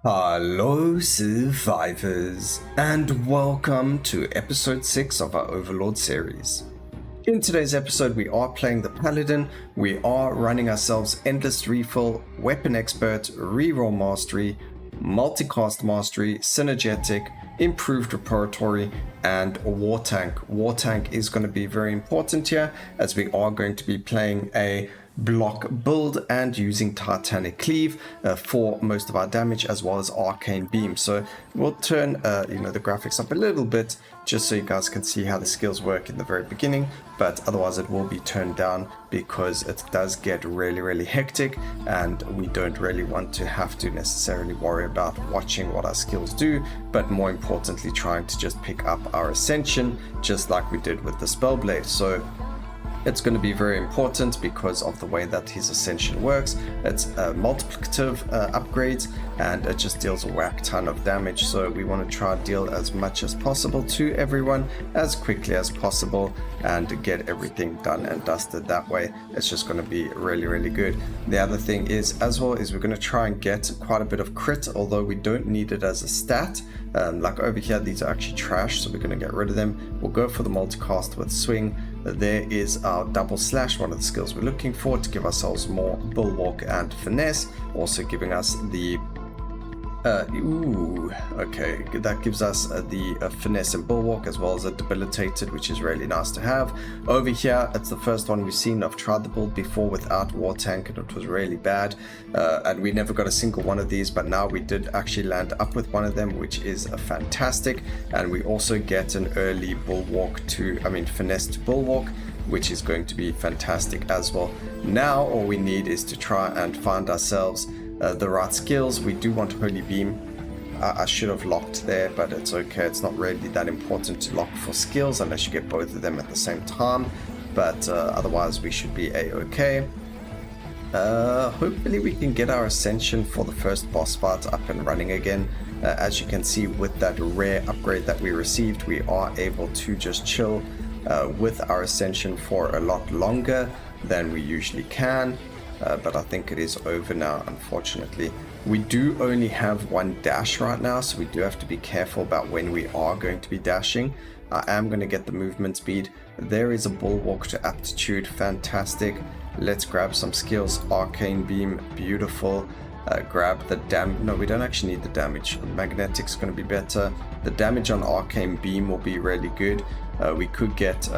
Hello, survivors, and welcome to episode 6 of our Overlord series. In today's episode, we are playing the Paladin. We are running ourselves Endless Refill, Weapon Expert, Reroll Mastery, Multicast Mastery, Synergetic, Improved Repertory, and War Tank. War Tank is going to be very important here, as we are going to be playing a block build and using Titanic Cleave for most of our damage, as well as Arcane Beam. So we'll turn the graphics up a little bit just so you guys can see how the skills work in the very beginning, but otherwise it will be turned down because it does get really hectic, and we don't really want to have to necessarily worry about watching what our skills do, but more importantly trying to just pick up our Ascension just like we did with the Spellblade. So it's going to be very important because of the way that his Ascension works. It's multiplicative upgrades, and it just deals a whack ton of damage. So we want to try to deal as much as possible to everyone as quickly as possible and get everything done and dusted that way. It's just going to be really good. The other thing is as well is we're going to try and get quite a bit of crit, although we don't need it as a stat. Like over here, these are actually trash, so we're going to get rid of them. We'll go for the multicast with swing. There is our double slash, one of the skills we're looking for to give ourselves more bulwark and finesse, also giving us the that gives us the finesse and bulwark, as well as a debilitated, which is really nice to have. Over here, it's the first one we've seen. I've tried the build before without War Tank and it was really bad, and we never got a single one of these, but now we did actually land up with one of them, which is fantastic. And we also get an early finesse to bulwark, which is going to be fantastic as well. Now all we need is to try and find ourselves the right skills. We do want Holy Beam. I should have locked there, but it's okay. It's not really that important to lock for skills unless you get both of them at the same time, but otherwise we should be a-okay. Hopefully we can get our Ascension for the first boss fight up and running again. As you can see, with that rare upgrade that we received, we are able to just chill with our Ascension for a lot longer than we usually can. But I think it is over now, unfortunately. We do only have one dash right now, so we do have to be careful about when we are going to be dashing. I am going to get the movement speed. There is a bulwark to aptitude, fantastic. Let's grab some skills. Arcane Beam, beautiful. Grab the no, we don't actually need the damage. Magnetic's going to be better. The damage on Arcane Beam will be really good. We could get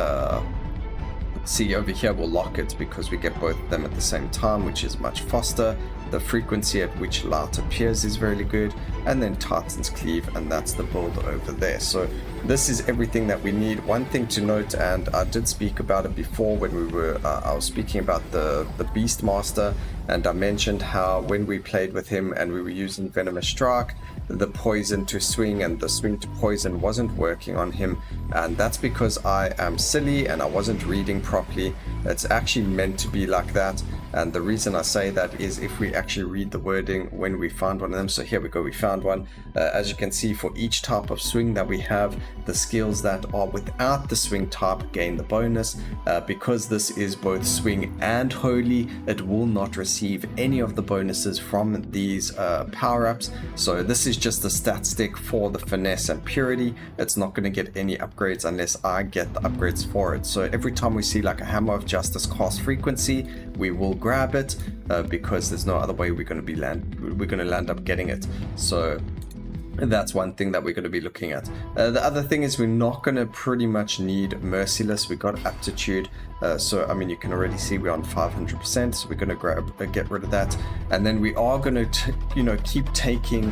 see over here, we'll lock it because we get both of them at the same time, which is much faster. The frequency at which light appears is really good, and then Titan's Cleave, and that's the build over there. So this is everything that we need. One thing to note, and I did speak about it before when we were I was speaking about the Beastmaster, and I mentioned how when we played with him and we were using Venomous Strike, the poison to swing and the swing to poison wasn't working on him, and that's because I am silly and I wasn't reading properly. It's actually meant to be like that, and the reason I say that is if we actually read the wording when we found one of them. So here we go, we found one. As you can see, for each type of swing that we have, the skills that are without the swing type gain the bonus. Because this is both swing and holy, it will not receive any of the bonuses from these power-ups. So this is just a stat stick for the finesse and purity. It's not going to get any upgrades unless I get the upgrades for it. So every time we see like a Hammer of Justice cast frequency, we will grab it because there's no other way we're going to land up getting it. So that's one thing that we're going to be looking at. The other thing is we're not going to pretty much need Merciless. We got Aptitude, so I mean you can already see we're on 500%, so we're going to get rid of that, and then we are going to keep taking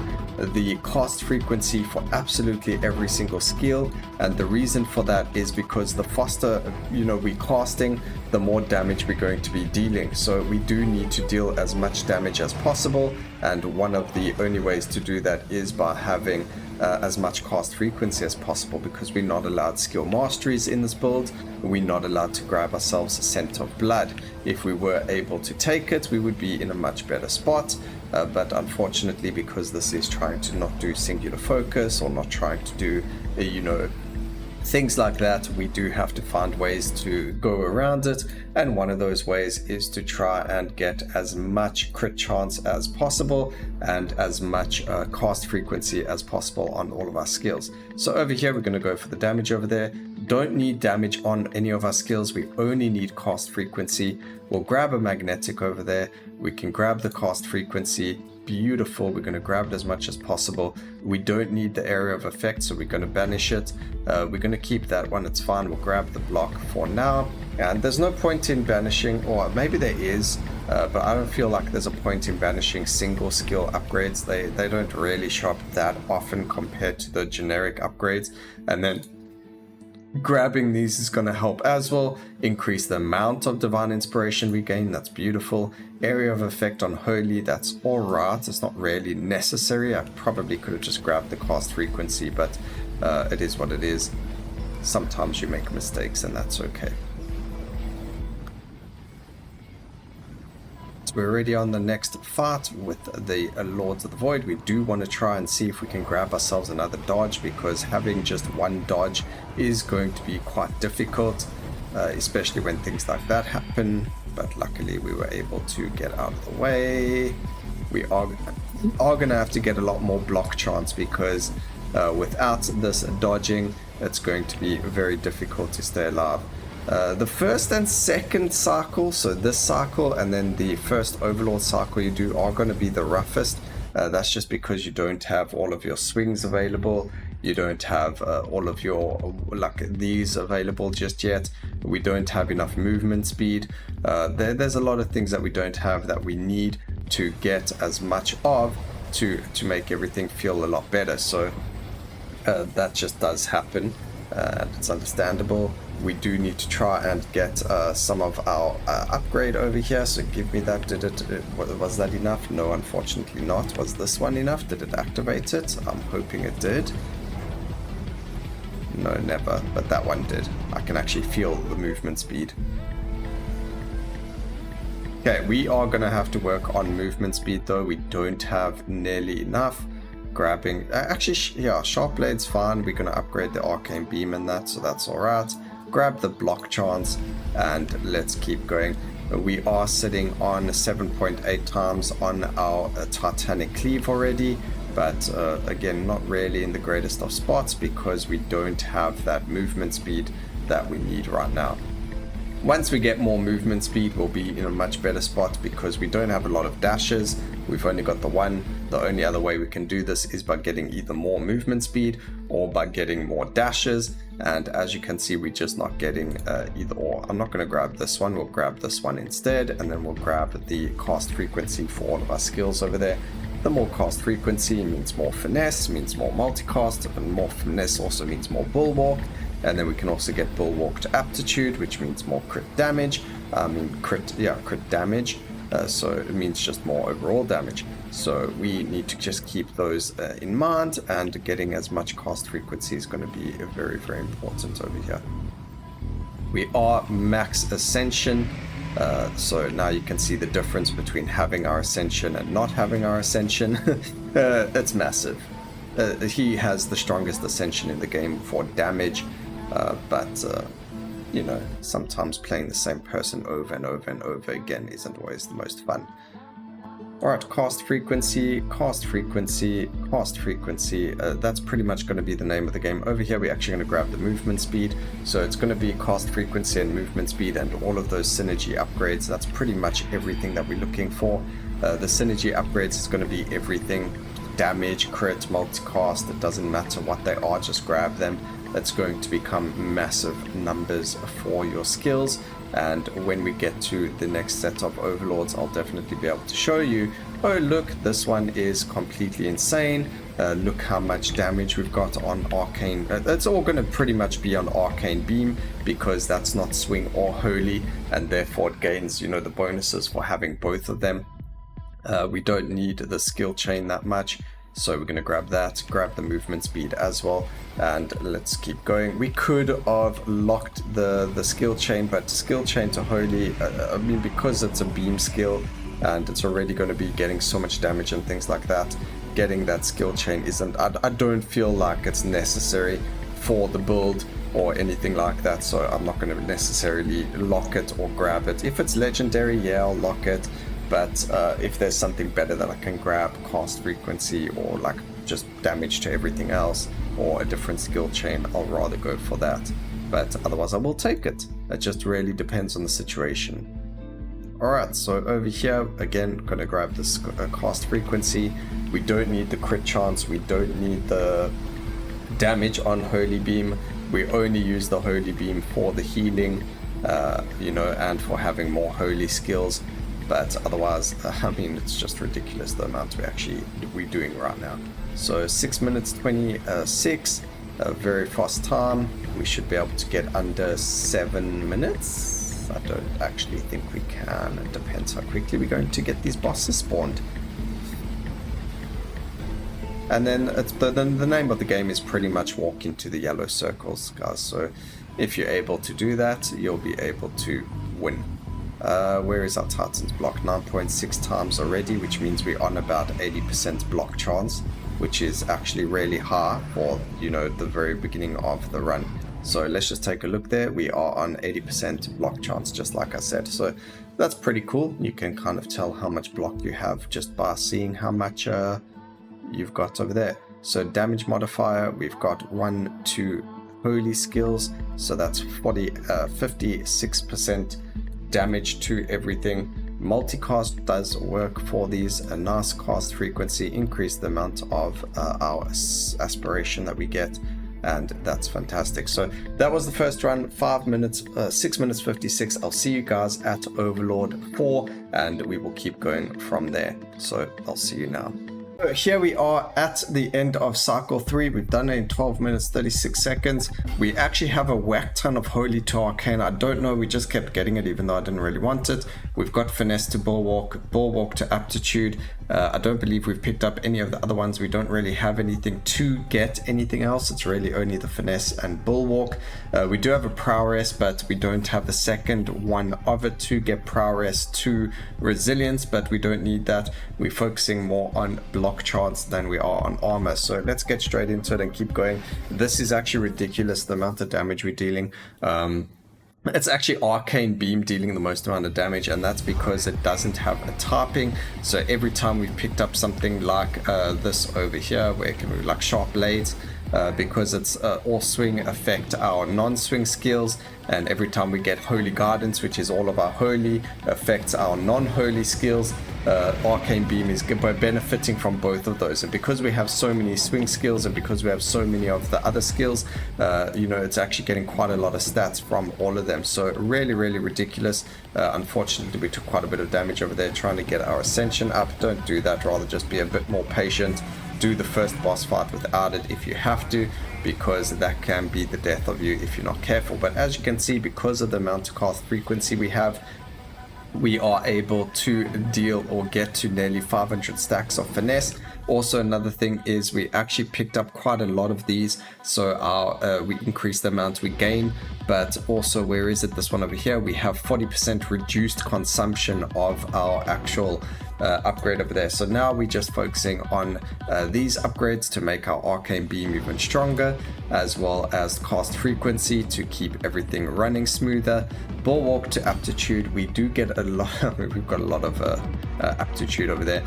the cast frequency for absolutely every single skill. And the reason for that is because the faster we're casting, the more damage we're going to be dealing. So we do need to deal as much damage as possible, and one of the only ways to do that is by having as much cast frequency as possible, because we're not allowed skill masteries in this build. We're not allowed to grab ourselves a Scent of Blood. If we were able to take it, we would be in a much better spot, but unfortunately, because this is trying to not do singular focus or not trying to do Things like that, we do have to find ways to go around it, and one of those ways is to try and get as much crit chance as possible and as much cast frequency as possible on all of our skills. So over here we're going to go for the damage over there. Don't need damage on any of our skills, we only need cast frequency. We'll grab a magnetic over there, we can grab the cast frequency. Beautiful, we're going to grab it as much as possible. We don't need the area of effect, so we're going to banish it. We're going to keep that one, it's fine. We'll grab the block for now, and there's no point in banishing, or maybe there is, but I don't feel like there's a point in banishing single skill upgrades. They don't really show up that often compared to the generic upgrades. And then grabbing these is going to help as well, increase the amount of divine inspiration we gain. That's beautiful. Area of effect on holy, that's alright, it's not really necessary. I probably could have just grabbed the cast frequency, but it is what it is. Sometimes you make mistakes and that's okay. So we're already on the next fight with the Lords of the Void. We do want to try and see if we can grab ourselves another dodge, because having just one dodge is going to be quite difficult, especially when things like that happen. But luckily we were able to get out of the way. We are going to have to get a lot more block chance, because without this dodging it's going to be very difficult to stay alive. The first and second cycle, so this cycle and then the first overlord cycle you do, are going to be the roughest. That's just because you don't have all of your swings available. You don't have all of your, like these available just yet. We don't have enough movement speed. There's a lot of things that we don't have that we need to get as much of to make everything feel a lot better. So that just does happen, and it's understandable. We do need to try and get some of our upgrade over here, so give me that. Was that enough? No, unfortunately not. Was this one enough? Did it activate it? I'm hoping it did. No, never, but that one did. I can actually feel the movement speed. Okay, we are going to have to work on movement speed though. We don't have nearly enough. Grabbing, actually, yeah, Sharp Blade's fine. We're going to upgrade the Arcane Beam and that, so that's alright. Grab the block chance and let's keep going. We are sitting on 7.8 times on our Titanic Cleave already, but again, not really in the greatest of spots because we don't have that movement speed that we need right now. Once we get more movement speed, we'll be in a much better spot because we don't have a lot of dashes. We've only got the one. The only other way we can do this is by getting either more movement speed or by getting more dashes. And as you can see, we're just not getting either or. I'm not going to grab this one. We'll grab this one instead, and then we'll grab the cast frequency for all of our skills over there. The more cast frequency means more finesse, means more multicast, and more finesse also means more bulwark. And then we can also get bulwark to aptitude, which means more crit damage. Crit damage. So it means just more overall damage. So we need to just keep those in mind, and getting as much cast frequency is going to be very, very important over here. We are max Ascension. So now you can see the difference between having our Ascension and not having our Ascension. It's massive. He has the strongest Ascension in the game for damage, but you know, sometimes playing the same person over and over and over again isn't always the most fun. Alright, cast frequency, cast frequency, cast frequency. That's pretty much going to be the name of the game. Over here, we're actually going to grab the movement speed. So it's going to be cast frequency and movement speed and all of those synergy upgrades. That's pretty much everything that we're looking for. The synergy upgrades is going to be everything. Damage, crit, multicast, it doesn't matter what they are, just grab them. It's going to become massive numbers for your skills. And when we get to the next set of overlords, I'll definitely be able to show you, oh look, this one is completely insane. Look how much damage we've got on Arcane. It's all going to pretty much be on Arcane Beam because that's not swing or holy, and therefore it gains, you know, the bonuses for having both of them. We don't need the skill chain that much, so we're going to grab that, grab the movement speed as well, and let's keep going. We could have locked the skill chain, but skill chain to holy, I mean, because it's a beam skill and it's already going to be getting so much damage and things like that, getting that skill chain isn't, I don't feel like it's necessary for the build. or anything like that, so I'm not going to necessarily lock it or grab it. If it's legendary, yeah, I'll lock it, but if there's something better that I can grab, cast frequency or like just damage to everything else or a different skill chain, I'll rather go for that. But otherwise I will take it. It just really depends on the situation. Alright, so over here, again, gonna grab this cast frequency. We don't need the crit chance, we don't need the damage on Holy Beam. We only use the Holy Beam for the healing, you know, and for having more holy skills. But otherwise, I mean, it's just ridiculous the amount we're doing right now. So 6 minutes 26, a very fast time. We should be able to get under 7 minutes. I don't actually think we can. It depends how quickly we're going to get these bosses spawned. And then the name of the game is pretty much walk into the yellow circles, guys. So if you're able to do that, you'll be able to win. Where is our Titan's block? 9.6 times already, which means we're on about 80% block chance, which is actually really high for, you know, the very beginning of the run. So let's just take a look there. We are on 80% block chance, just like I said. So that's pretty cool. You can kind of tell how much block you have just by seeing how much you've got over there. So damage modifier, we've got 1 to holy skills, so that's 56% damage to everything. Multicast does work for these. A nice cast frequency, increase the amount of our aspiration that we get, and that's fantastic. So that was the first run, 5 minutes, 6 minutes 56. I'll see you guys at Overlord 4, and we will keep going from there. So I'll see you now. So here we are at the end of cycle 3. We've done it in 12 minutes 36 seconds. We actually have a whack ton of holy to arcane. I don't know, we just kept getting it even though I didn't really want it. We've got finesse to bulwark to aptitude. I don't believe we've picked up any of the other ones. We don't really have anything to get anything else. It's really only the finesse and bulwark. We do have a prowess, but we don't have the second one of it to get prowess to resilience, but we don't need that. We're focusing more on block chance than we are on armor. So let's get straight into it and keep going. This is actually ridiculous, the amount of damage we're dealing. It's actually Arcane Beam dealing the most amount of damage, and that's because it doesn't have a typing. So every time we've picked up something like this over here, where it can move like Sharp Blades, because it's all swing affect our non-swing skills, and every time we get Holy Guidance, which is all of our holy, affects our non-holy skills. Arcane Beam is benefiting from both of those, and because we have so many swing skills and because we have so many of the other skills, you know, it's actually getting quite a lot of stats from all of them. So really ridiculous. Unfortunately, we took quite a bit of damage over there trying to get our Ascension up. Don't do that, rather just be a bit more patient. Do the first boss fight without it if you have to, because that can be the death of you if you're not careful. But as you can see, because of the amount of cast frequency we have, we are able to deal or get to nearly 500 stacks of finesse. Also, another thing is we actually picked up quite a lot of these, so our we increased the amount we gain. But also, where is it, this one over here, we have 40% reduced consumption of our actual upgrade over there. So now we're just focusing on these upgrades to make our Arcane Beam even stronger, as well as cast frequency to keep everything running smoother. Bulwark to aptitude, we do get a lot, we've got a lot of aptitude over there,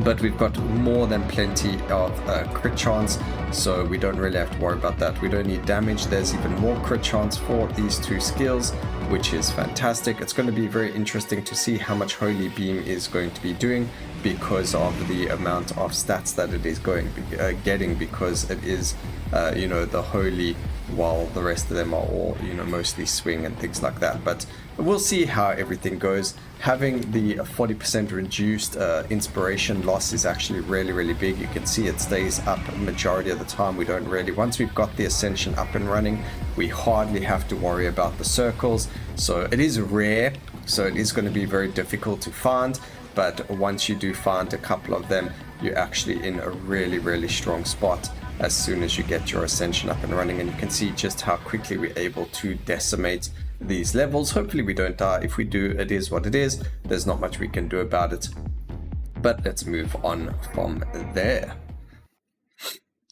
but we've got more than plenty of crit chance, so we don't really have to worry about that. We don't need damage. There's even more crit chance for these two skills, which is fantastic. It's going to be very interesting to see how much Holy Beam is going to be doing, because of the amount of stats that it is going to be getting, because it is you know, the holy, while the rest of them are all, you know, mostly swing and things like that. But we'll see how everything goes. Having the 40% reduced inspiration loss is actually really big. You can see it stays up majority of the time. We don't really, once we've got the Ascension up and running, we hardly have to worry about the circles. So it is rare, so it is going to be very difficult to find, but once you do find a couple of them, you're actually in a really strong spot as soon as you get your Ascension up and running. And you can see just how quickly we're able to decimate these levels. Hopefully we don't die. If we do, it is what it is. There's not much we can do about it, but let's move on from there.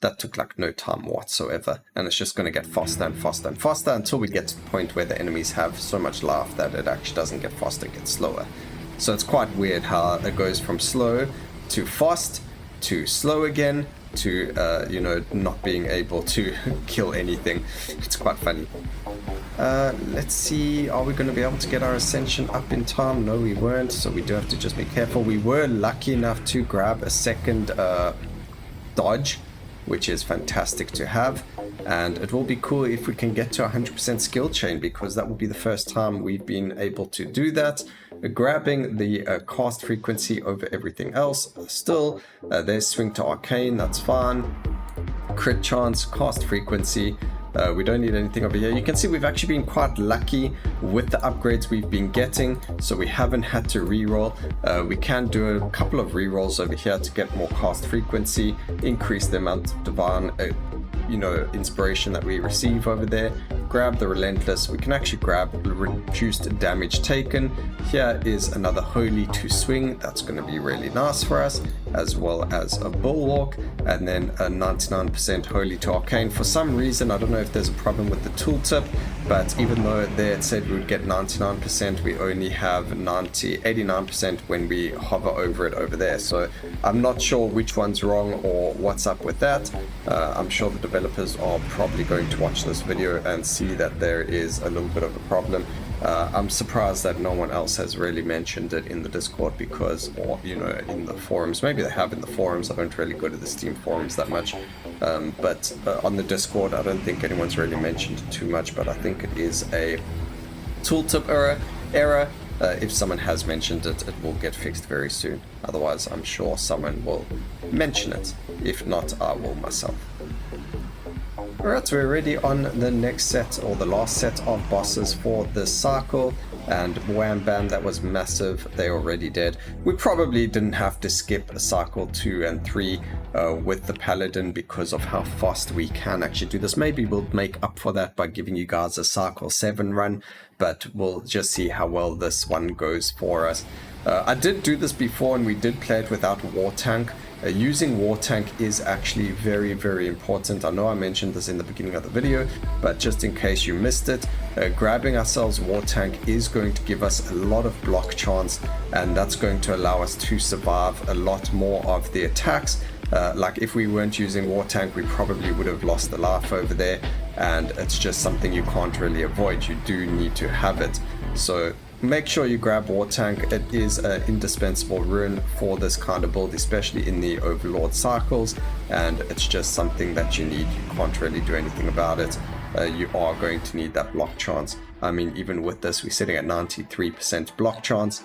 that took like no time whatsoever, and it's just going to get faster and faster and faster until we get to the point where the enemies have so much life that it actually doesn't get faster, it gets slower. So it's quite weird how it goes from slow to fast to slow again to you know, not being able to kill anything. It's quite funny. Let's see, are we going to be able to get our Ascension up in time? No, we weren't, so we do have to just be careful. We were lucky enough to grab a second dodge, which is fantastic to have, and it will be cool if we can get to 100% skill chain, because that will be the first time we've been able to do that. Grabbing the cast frequency over everything else. Still, there's swing to arcane, that's fine. Crit chance, cast frequency. We don't need anything over here. You can see we've actually been quite lucky with the upgrades we've been getting, so we haven't had to reroll. We can do a couple of rerolls over here to get more cast frequency, increase the amount of divine you know, inspiration that we receive over there. Grab the relentless. We can actually grab reduced damage taken. Here is another holy to swing. That's going to be really nice for us, as well as a bulwark, and then a 99% holy to arcane. For some reason, I don't know if there's a problem with the tooltip, but even though there it said we would get 99%, we only have 89% when we hover over it over there. So I'm not sure which one's wrong or what's up with that. I'm sure the developers are probably going to watch this video and see that there is a little bit of a problem. I'm surprised that no one else has really mentioned it in the Discord, because, or you know, in the forums. Maybe they have in the forums. I don't really go to the Steam forums that much, but on the Discord I don't think anyone's really mentioned it too much. But I think it is a tooltip error. If someone has mentioned it, it will get fixed very soon. Otherwise, I'm sure someone will mention it. If not, I will myself. Alright, so we're already on the next set, or the last set of bosses for this cycle, and wham bam, that was massive. They're already dead. We probably didn't have to skip a cycle 2 and 3 with the Paladin because of how fast we can actually do this. Maybe we'll make up for that by giving you guys a cycle 7 run, but we'll just see how well this one goes for us. I did do this before, and we did play it without War Tank. Using War Tank is actually very, very important. I know I mentioned this in the beginning of the video, but just in case you missed it, grabbing ourselves War Tank is going to give us a lot of block chance, and that's going to allow us to survive a lot more of the attacks. Like if we weren't using War Tank, we probably would have lost the life over there, and it's just something you can't really avoid. You do need to have it. So make sure you grab War Tank. It is an indispensable rune for this kind of build, especially in the Overlord cycles, and it's just something that you need. You can't really do anything about it. You are going to need that block chance. I mean, even with this, we're sitting at 93% block chance,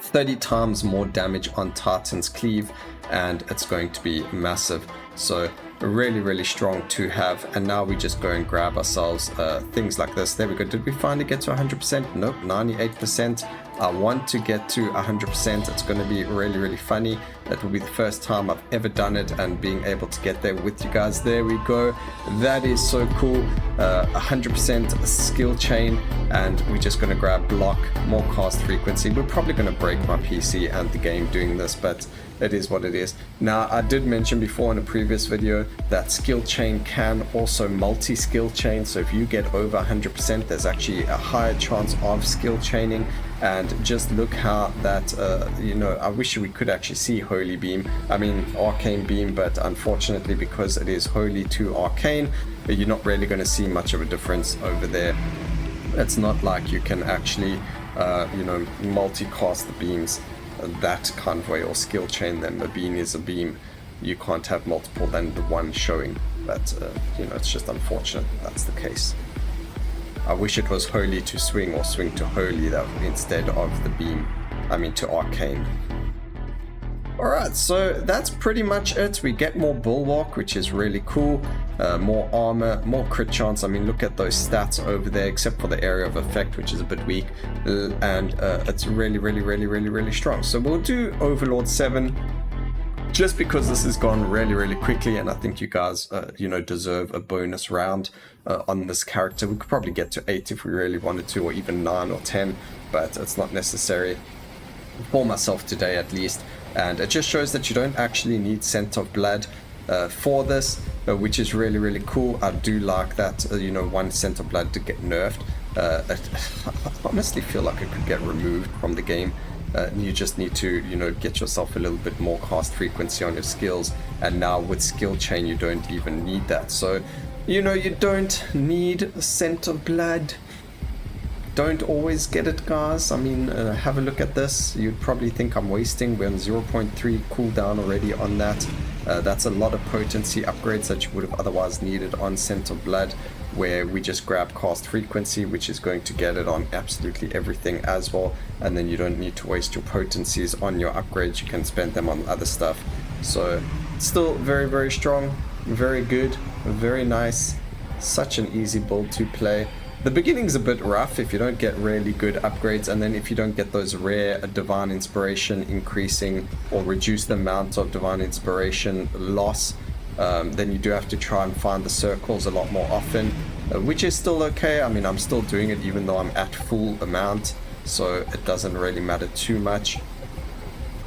30 times more damage on Titan's Cleave, and it's going to be massive. So really, really strong to have. And now we just go and grab ourselves things like this. There we go. Did we finally get to 100%? Nope, 98%. I want to get to 100%. It's going to be really, really funny. That will be the first time I've ever done it, and being able to get there with you guys. There we go. That is so cool. 100% skill chain, and we're just going to grab block, more cast frequency. We're probably going to break my PC and the game doing this, but it is what it is. Now, I did mention before in a previous video that skill chain can also multi-skill chain. So if you get over 100%, there's actually a higher chance of skill chaining. And just look how that, you know, I wish we could actually see Holy Beam, I mean Arcane Beam, but unfortunately because it is Holy to Arcane, you're not really going to see much of a difference over there. It's not like you can actually, you know, multicast the beams that kind of way, or skill chain them. A beam is a beam. You can't have multiple than the one showing, but you know, it's just unfortunate that's the case. I wish it was holy to swing, or swing to holy, that instead of the beam, I mean to arcane. Alright, so that's pretty much it. We get more bulwark, which is really cool. More armor, more crit chance. I mean, look at those stats over there, except for the area of effect, which is a bit weak. And it's really, really, really, really, really strong. So we'll do Overlord 7. Just because this has gone really, really quickly, and I think you guys, you know, deserve a bonus round on this character. We could probably get to 8 if we really wanted to, or even 9 or 10, but it's not necessary for myself today at least. And it just shows that you don't actually need Scent of Blood. for this, which is really, really cool. I do like that, you know, one Scent of Blood to get nerfed. I honestly feel like it could get removed from the game. You just need to, you know, get yourself a little bit more cast frequency on your skills, and now with skill chain you don't even need that. So, you know, you don't need Scent of Blood. Don't always get it, guys. I mean, have a look at this. You'd probably think I'm wasting. We're on 0.3 cooldown already on that. That's a lot of potency upgrades that you would have otherwise needed on Scent of Blood, where we just grab cast frequency, which is going to get it on absolutely everything as well, and then you don't need to waste your potencies on your upgrades. You can spend them on other stuff. So still very, very strong, very good, very nice, such an easy build to play. The beginning's a bit rough if you don't get really good upgrades, and then if you don't get those rare Divine Inspiration increasing or reduce the amount of Divine Inspiration loss, then you do have to try and find the circles a lot more often, which is still okay. I mean, I'm still doing it even though I'm at full amount, so it doesn't really matter too much.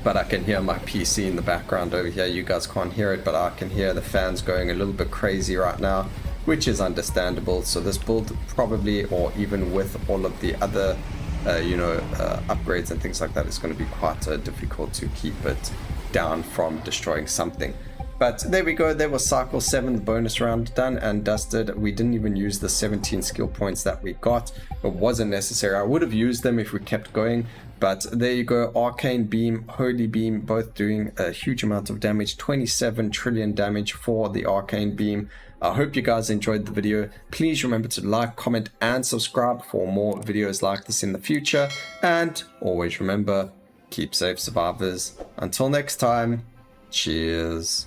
But I can hear my PC in the background over here. You guys can't hear it, but I can hear the fans going a little bit crazy right now, which is understandable. So this build probably, or even with all of the other upgrades and things like that, is going to be quite difficult to keep it down from destroying something. But there we go. There was cycle 7, the bonus round, done and dusted. We didn't even use the 17 skill points that we got. It wasn't necessary. I would have used them if we kept going, but there you go. Arcane Beam, Holy Beam, both doing a huge amount of damage. 27 trillion damage for the Arcane Beam. I hope you guys enjoyed the video. Please remember to like, comment, and subscribe for more videos like this in the future. And always remember, keep safe, survivors. Until next time, cheers.